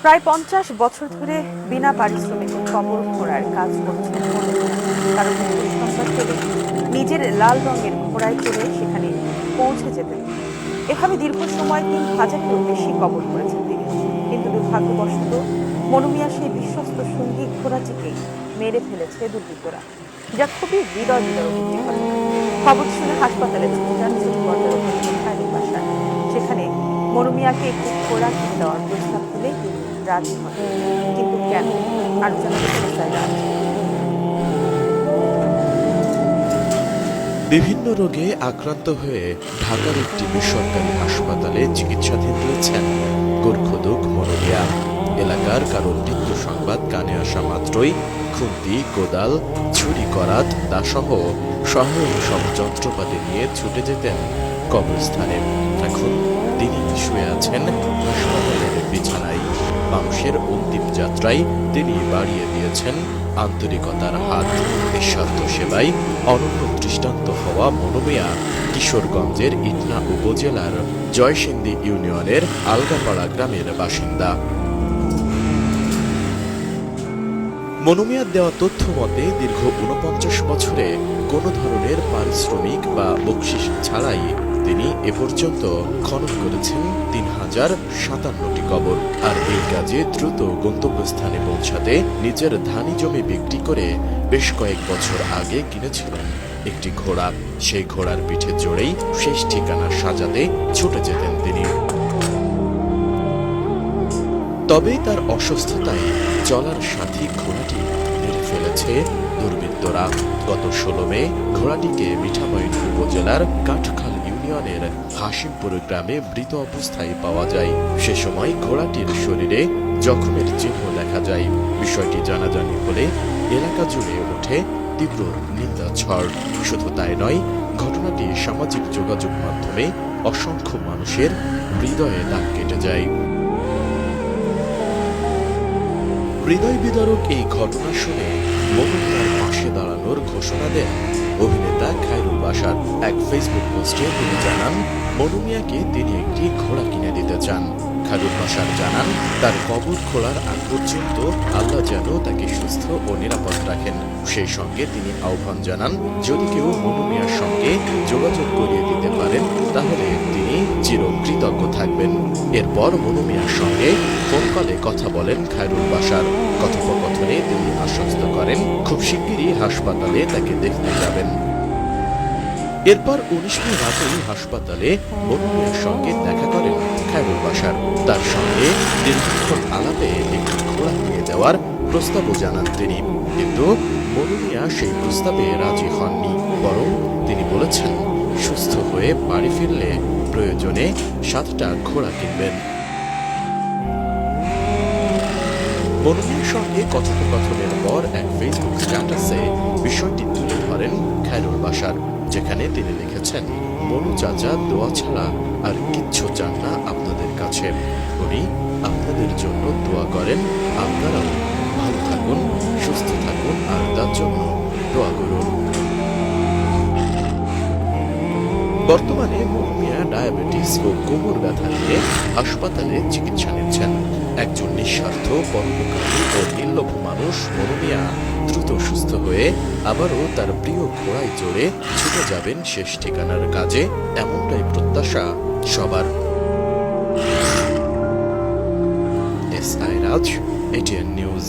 প্রায় ৫০ বছর ধরে বিনা পারিশ্রমিকে কবর খোঁড়ার কাজ করছেন কারণ সংবাদ পেলে নিজের লাল রঙের ঘোড়ায় চড়ে সেখানে পৌঁছে যেতেন। এভাবে দীর্ঘ সময় ৩,০০০-এরও বেশি কবর করেছেন তিনি। কিন্তু দুর্ভাগ্যবশত মনুমিয়া সেই বিশ্বস্ত সঙ্গী ঘোড়াটিকে মেরে ফেলেছে দুর্বৃত্তরা, যা খুবই হৃদয় বিদারক একটি ঘটনা। খবর শুনে হাসপাতালে ছুটে যান সিটিকর্তার খায়রুল বাশার। সেখানে মনুমিয়াকে একটি ঘোড়া কিনে দেওয়ার প্রস্তাব দিলে তিনি রাজি হন। কিন্তু কেন? আরো জানাতে বিভিন্ন রোগে আক্রান্ত হয়ে ঢাকার একটি বেসরকারি হাসপাতালে চিকিৎসাধীন রয়েছেন গোর্খদুক মনুমিয়া। এলাকার কারোর মৃত্যু সংবাদ কানে আসা মাত্রই খুন্তি, কোদাল, ছুরি, করাত, দাসহ সহায়ক সব যন্ত্রপাতি নিয়ে ছুটে যেতেন কবরস্থানে। এখন তিনি শুয়ে আছেন হাসপাতালের বিছানায়। মানুষের অন্তিম যাত্রায় তিনি বাড়িয়ে দিয়েছেন আন্তরিকতার হাত। নিঃস্বার্থ সেবায় অনন্য দৃষ্টান্ত হওয়া মনুমিয়া কিশোরগঞ্জের ইটনা উপজেলার জয়সিন্দি ইউনিয়নের আলগাপাড়া গ্রামের বাসিন্দা। মনুমিয়ার দেওয়া তথ্য মতে দীর্ঘ ৪৯ বছরে কোনো ধরনের পারিশ্রমিক বা বকশিশ ছাড়াই তিনি এ পর্যন্ত খনন করেছেন ৩,০৫৭টি কবর। আর এই কাজে দ্রুত গন্তব্যস্থানে পৌঁছাতে নিজের ধানি জমি বিক্রি করে বেশ কয়েক বছর আগে কিনেছিলেন একটি ঘোড়া। সেই ঘোড়ার পিঠে চড়েই শেষ ঠিকানা সাজাতে ছুটে যেতেন তিনি। তবে তার অসুস্থতায় চলার সাথী ঘোড়াটি মেরে ফেলেছে দুর্বৃত্তরা। গত ১৬ মে ঘোড়াটিকে মিঠামইন উপজেলার কাঠখাল ইউনিয়নের হাসিমপুর গ্রামে মৃত অবস্থায় পাওয়া যায়। সে সময় ঘোড়াটির শরীরে জখমের চিহ্ন দেখা যায়। বিষয়টি জানাজানি হলে এলাকা জুড়ে ওঠে তীব্র নিন্দা ঝড়। শুধু তাই নয়, ঘটনাটি সামাজিক যোগাযোগ মাধ্যমে অসংখ্য মানুষের হৃদয়ে দাগ কেটে যায়। হৃদয় বিদারক এই ঘটনা শুনে মনুমিয়ার পাশে দাঁড়ানোর ঘোষণা দেন অভিনেতা খায়রুল বাশার। এক ফেসবুক পোস্টে তিনি জানান মনুমিয়াকে তিনি একটি ঘোড়া কিনে দিতে চান। খায়রুল বাশার জানান তার কবর খোঁড়ার আগ পর্যন্ত আল্লাহ যেন তাকে সুস্থ ও নিরাপদ রাখেন। সেই সঙ্গে তিনি আহ্বান জানান যদি কেউ মনুমিয়ার সঙ্গে যোগাযোগ করিয়ে দিতে পারেন তাহলে তিনি চিরকৃতজ্ঞ থাকবেন। এরপর মনুমিয়ার সঙ্গে ফোন কলে কথা বলেন খায়রুল বাশার। কথোপকথনে তিনি আশ্বস্ত করেন খুব শিগগিরই হাসপাতালে তাকে দেখতে যাবেন। এরপর ১৯ মে রাতেই হাসপাতালে মনুমিয়ার সঙ্গে দেখা করেন খায়রুল বাশার। তার সঙ্গে দীর্ঘক্ষণ আলাপে একটি ঘোড়া নিয়ে যাওয়ার প্রস্তাবও জানান তিনি। কিন্তু মনুমিয়া সেই প্রস্তাবে রাজি হননি, বরং তিনি বলেছেন সুস্থ হয়ে বাড়ি ফিরলে প্রয়োজনে ৭টা ঘোড়া কিনবেন। মনুমিয়ার সঙ্গে কথোপকথনের পর এক ফেসবুক স্ট্যাটাসে বিষয়টি তুলে ধরেন খায়রুল বাশার, যেখানে তিনি লিখেছেন মনু চাচা দোয়া ছাড়া আর কিচ্ছু চান না আপনাদের কাছে। উনি আপনাদের জন্য দোয়া করেন। আপনারাও ভালো থাকুন, সুস্থ থাকুন আর তার জন্য দোয়া করুন। বর্তমানে মনুমিয়া ডায়াবেটিস ও কোমর ব্যথা নিয়ে হাসপাতালে চিকিৎসা নিচ্ছেন। একজন নিঃস্বার্থ, পরোপকারী ও নির্লোভ মানুষ মনুমিয়া দ্রুত সুস্থ হয়ে আবারও তার প্রিয় ঘোড়ায় চড়ে ছুটে যাবেন শেষ ঠিকানার কাজে, এমনটাই প্রত্যাশা সবার। S I Raj, ATN news.